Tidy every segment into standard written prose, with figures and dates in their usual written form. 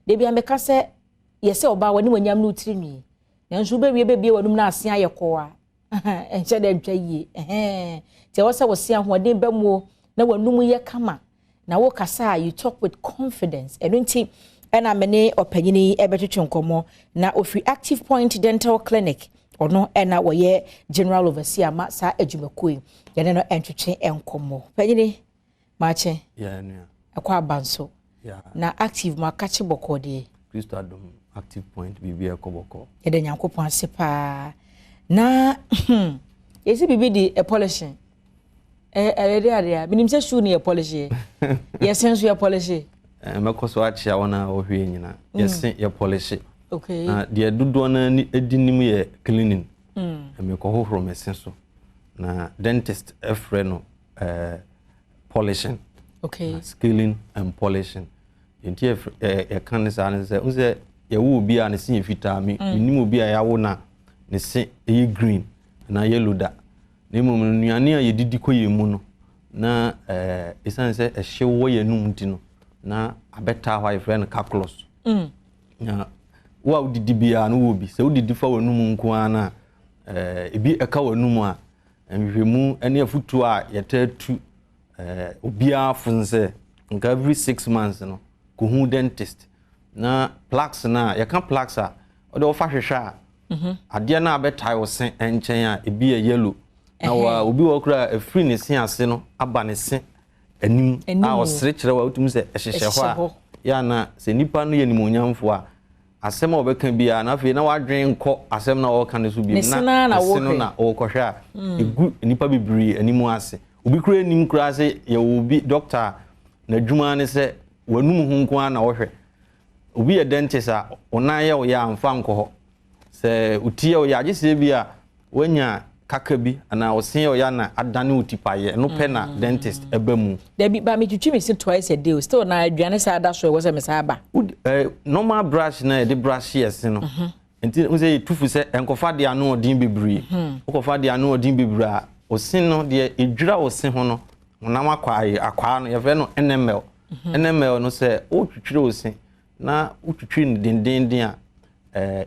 de bia meka se yese oba wani wanyam no tirinwi nanso be wie be wanum na ase ayekoa enche da ntwa yie te wo se wo se ahoden ba mu na wanum ye kama na wo kasa you talk with confidence enunti ena mene opanyini ebetwetwe nkomo na ofri Active Point Dental Clinic ono ena wo ye general overseer ma sa adwumakoi ye no entwetwe enkomo panyini mache yeah nua akwa abanso na active ma kache bokode Kristo Adom Active Point bibi ekoboko ye de nyankopon ase pa na yesi bibi di a polishing area minim se shoe ni a polish yesenso ya polish mekoso achia wona ohwe nyina yesen ya polish okay de dodo na edinim ye cleaning meko hohoro mesenso na dentist efre polishing okay scaling and polishing enti e kan sa ne se unse ye wo bi a ne sin fita mi minim obi a ya wo na ne se e green na yellow da ne mum nuane a ye didi koye mu no na esan se e hyewo ye num nti no na abeta hwa friend calculus na wa didi bia no wo bi se wo didi fa wanum nko ana ebi eka wanum a nhwemu ene afutu a yetatu obia funse nka every 6 months no ko hu dentist na plaques na ye kan plaques a o de wo fa hwehwa ade na abeta wo sen enchen a ebi yellow na wa obi wo kura free ne sen ase no aba ne sen anim a o sere kire wa utum se ehyehye ho a ya na se nipa no ye nimonyamfo a asem a obeka bia na fe na wadwen nko asem na wo kan so bi na seno na wo kohwa egu nipa bibiri animu ase obi kura anim kura ase ye obi doctor na dwuma ne se wanum hu nko na wo hwe obi ye dentist a onaye wo ya amfa nko ho se utie wo ya gese bia wanya kaka bi ana osen yo ya na adane utipaye no pe na dentist ebamu da bi ba me twitwi me se twice a day still na aduane sa da so e wo se me sa ba normal brush na de brush yes no enti unse tufu se enkofa de anu odin bibiri okofa de anu odin bibiri a osen no de edwira osen ho no na akwa no ye fe no NML no se o twitwire osen na utwitwi ni dendenden a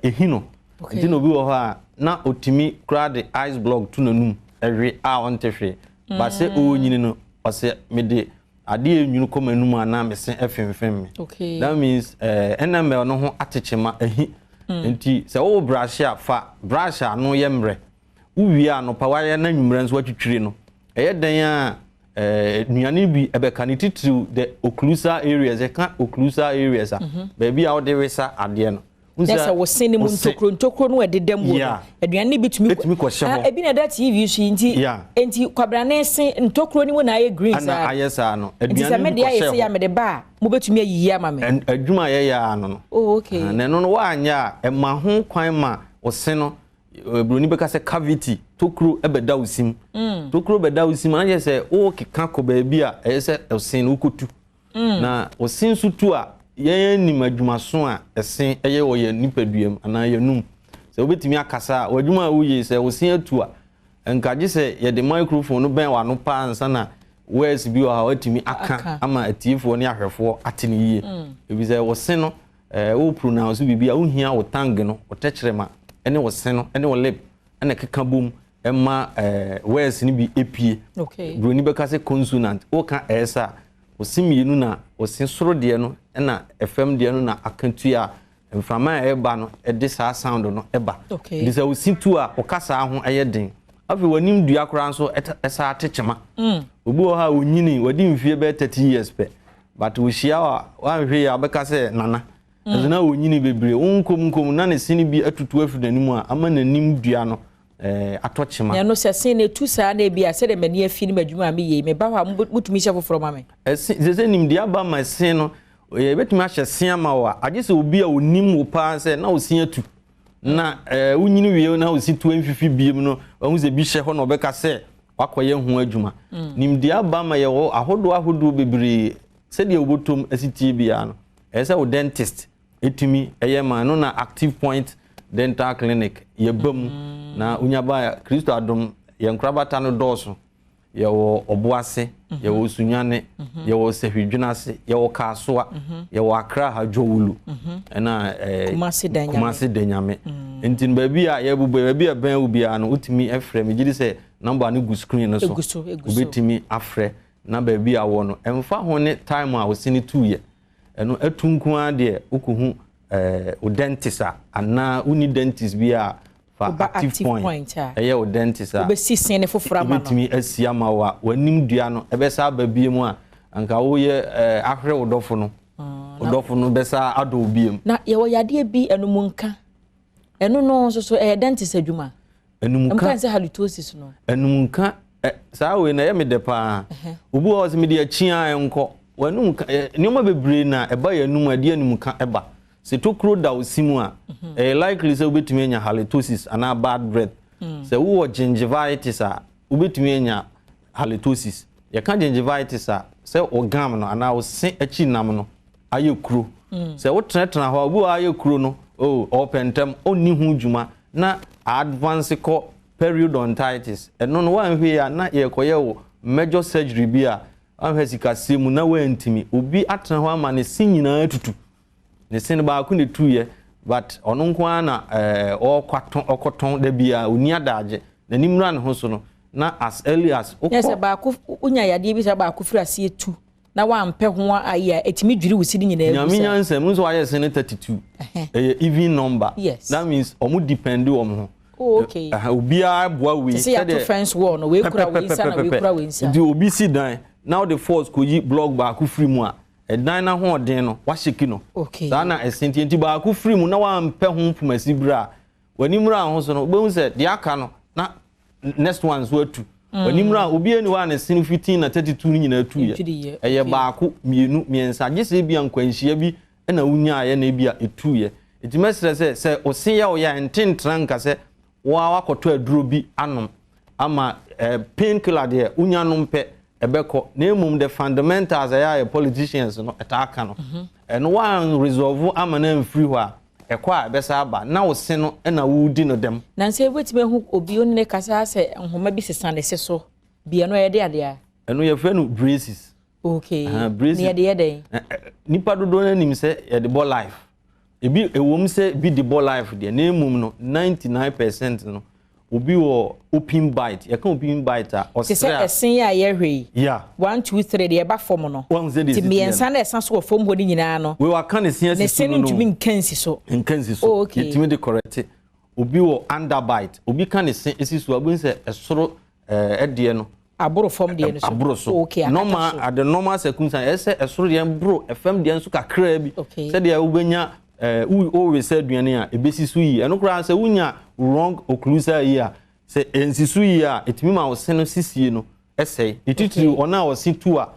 ehino enti no bi wo ho a na otimi kra the ice block tu nanum ewe a on tehwe ba se o nyini no o se mede ade enwunu komanum ana mesen efemfem okay that means NML no ho atechema ahi enti se o brush a fa brush anu ye mre uwie ano pa waye na nwumre nso atwitwire no eye dan a nuane bi ebeka ni titru the occlusal areas e kan occlusal areas a ba bia o de wesa ade no nessa wo sene mu ntokro no ededam wo aduane bitumi ebi na da TV so enti kwabra na ese ntokro ni wo na aye green sa ana ayesa no aduane me de ayese ya me de ba mo betumi ayiyi ama me adwuma ye ya no oh okay na no wa anya e ma ho kwan ma wo se no broni beka se cavity tokro ebeda usim tokro beda usim anya se o keka ko ba bia ayese osin ukotu na osin sutu a ye ni madwumaso a esen eye wo ye nipaduam ana ye num se obetimi akasa wadwuma wuye se osin atu a enkaje se ye de microphone no ben wa no pa ansa na words bi wa watimi aka ama atifo ne ahwefo atene yie ebi se osin no wo pronounce bibia wo hia wo tang no wo techrema ene wo sen no ene wo lip ene keka bom ema words ni bi epie okay broni beka se consonant wo ka esa osimienu na osin soro de no na FM de no na akantua mframa eba no de sa sound no eba this osin tu a okasa ho ayeden afi wanim dua kora nso esa atechema obi o ha onyini wadi mfie be 30 years pe but we shia wa hwe ya beka se nana ezina onyini bebre unkom na ne sini bi atutu afi nanimu a ama nanim dua no atochema ya no se sen ne tu sa na bia se de mani afi ni madwuma me ye me ba wa mutumi hye foforo ma me se nim dia ba ma sen no ye betumi ahye sen ma wa age se obi a onim wo pa se na osin atu na unyini wie na osi tu amfifi biem no hu se bi hye ho na obeka se wakoye hu adwuma nim dia ba ma ye wo ahodo bebre se de obotom asiti bia no se o dentist etumi eye ma no na Active Point Dental Clinic ye bam na unyaba Kristo Adom ye nkrabata no doso yɛwɔ Obuase yɛwɔ Sunyane yɛwɔ Sehwidwinase yɛwɔ Kasoa yɛwɔ Accra Hajowulu ɛna Kumasi Denyame nti baabi a yɛbubu baabi a bɛn obi a no utimi efrɛ me gidi sɛ number no gu screen no so obetimi afrɛ na baabi a wɔ no ɛmfa ho ne time a wosini 2 ye ɛno atunku a de ukuhu o dentist a ana uni dentist bi a fa active point ɛyɛ o dentist a obesi sen ne fofora ma no obetimi asia ma wa wanim dua no ɛbɛsa babie mu a anka wo ye ahwere wodɔfo no bɛsa ado obiem na yɛwɔ yade bi enumunka ɛno no so dentist adwuma enumunka ɛmpa sɛ halitosis no enumunka saa we na yɛ me de pa obi wo se me de achia enko wanumka nioma bebre na ɛba yɛ num ade enumunka ɛba se tokro da osimu a likely sɛ obetumi anya halitosis ana bad breath sɛ wo gingivitis a obetumi anya halitosis yɛ ka gingivitis a sɛ organ no ana wo se achi nam no ayɛ kuro sɛ wo tenatena ho obi ayɛ kuro no opentem onni hu dwuma na advance ko periodontitis eno no wanhwe ya na ye koye wo major surgery bi a anhwe sikase mu na wantimi obi atena ho ama ne sin nyina tutu ne sin ba ku ne tuye but ono nko ana okoton da bia oni adaje na nimra ne ho so no na as early as yes ba ku unya yade bi sa ba ku frase etu na wa mpɛ ho ayi etimi dwiri wusidi nyina ebu nyame nyansem nso ayɛ sene 32 even number yes. That means omu depend on ho okay obi a boa we say the friends war no we kura we nsa na we kura we nsa di obi si dan now the force ko yi blog ba ku free mu a dan na ho den no wa sheki no sa na esenti ba ku free mu na wa mpɛ ho pumasi bra wani mura ho so no obehu se de aka no na next one so atu wani mura obi ani wa na sin 15 na 32 nyina atu ye eye ba ku mienu miensa gese bi ankwanhia bi na unya ye na bi a etu ye etimesere se osin ya o ya ententran nka se wa wakoto aduro bi anom ama painkiller de unya no mpe ebeko na emum the fundamentals ya politicians no etaka no eno one resolve ama na mfiri ho a ekwa ebesa aba na wo se no na wudi no dem na nse wetime hu obi oni ne kasa se nhoma bi sesane se so bia no ye de ade a eno ye fe no braces okay ne ye de nipa dodo na nim se ye de bo life ebi ewom se bi de bo life de na emum no 99% no obi wo open bite ye kan open bite a osra se esen ya ye hwe yeah 1 2 3 de ba form no ti miensa na esan so form ho ni nyina no we wa kan esen esi no ntumi nkansi so yetimi de correct obi wo under bite obi kan esen esi so abun se esoro ede no aburo form de no so aburo so okay normal at the normal circumstance ese esoro de bro fm de nso kakra bi se de ubenya we always said duane a ebesi so yi eno kura se wunya wrong occlusive yi a se ensisu yi a etimi ma wo se no sisie no esei etitiri ona wo si tu a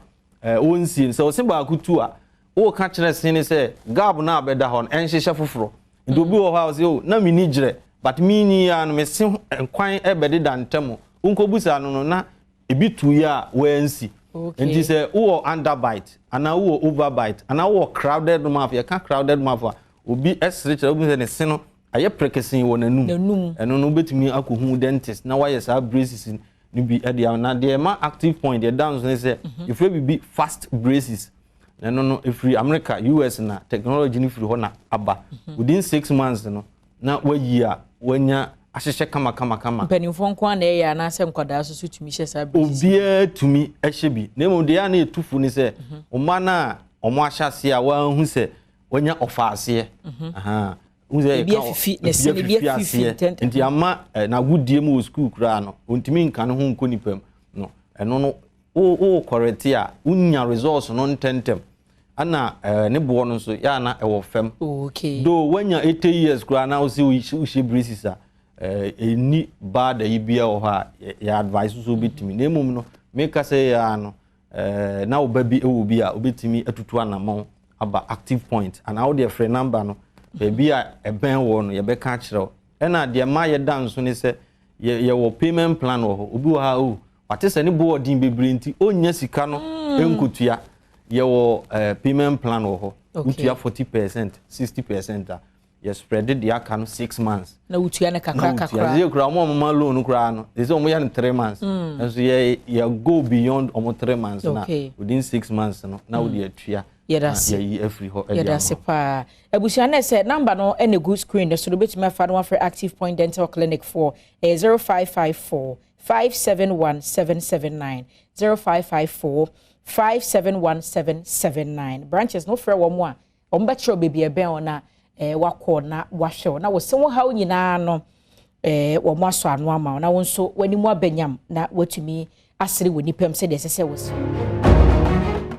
onsie se wo se ba ku tu a wo ka kire se ne se gab na abeda ho enhyehyɛ foforo ndo bi wo ha wo se o na mi ni gire but mi ni ya no me se kwan ebede dantemo unkobusa no na ebi tu ya wo ensi nti se wo underbite ana wo overbite ana wo crowded mouth ya ka crowded mouth obi esrecha obi se ne se no aye prekesin wo nanum eno no betumi akohu dentist na why sa braces ni bi e dia na de ma active point de dance ne se if we be fast braces eno no free America US na technology ni free ho na aba within 6 months no na wayi a wanya ahyehye kama mpanimfo nko na ya na se nkwada so so tumi hye sa braces obi tumi ehye bi na emu de ya na etufu ni se oma na omo ahyase a wa hu se wanya ofaase aha unze bia fifi na se bia fifi nti ama na gudie mu school kura no ontimi nka no ho nko nipam no eno no o correct a unya results no ntentem ana ne bo no so ya na ewo fam okay do wanya 80 years kura na o se uhye braces a eni bad bia o ha ya advice so bitimi na emum no make say ya no na obabi ewo bi a obetimi atutu anamon aba active point and how their free number no baby a eben wo no ye be ka kire e na de ma ye dan so ne se ye wo payment plan wo obi wo ha o wate se ne bo odin bebre nti onya sika no enkotua ye wo payment plan wo ho utua 40% 60% you spread it the can 6 months na utua na kakra you kura mo mama loan kura no they say omo ya 3 months and so you go beyond omo 3 months na within 6 months no na we dey atua every ho that's pa ebusia na say number no any good screen so do betime fa no for Active Point Dental Clinic for 0554 571779 0554 571779 branches no frɛ wo mo a ombɛkyerɛ baby ebe ona wakɔ na wahwɛ na wo se wo hawo nyina no wo mo aso ano ama na wo nso wani mu abanyam na watumi asere woni pam sɛ de sɛ wo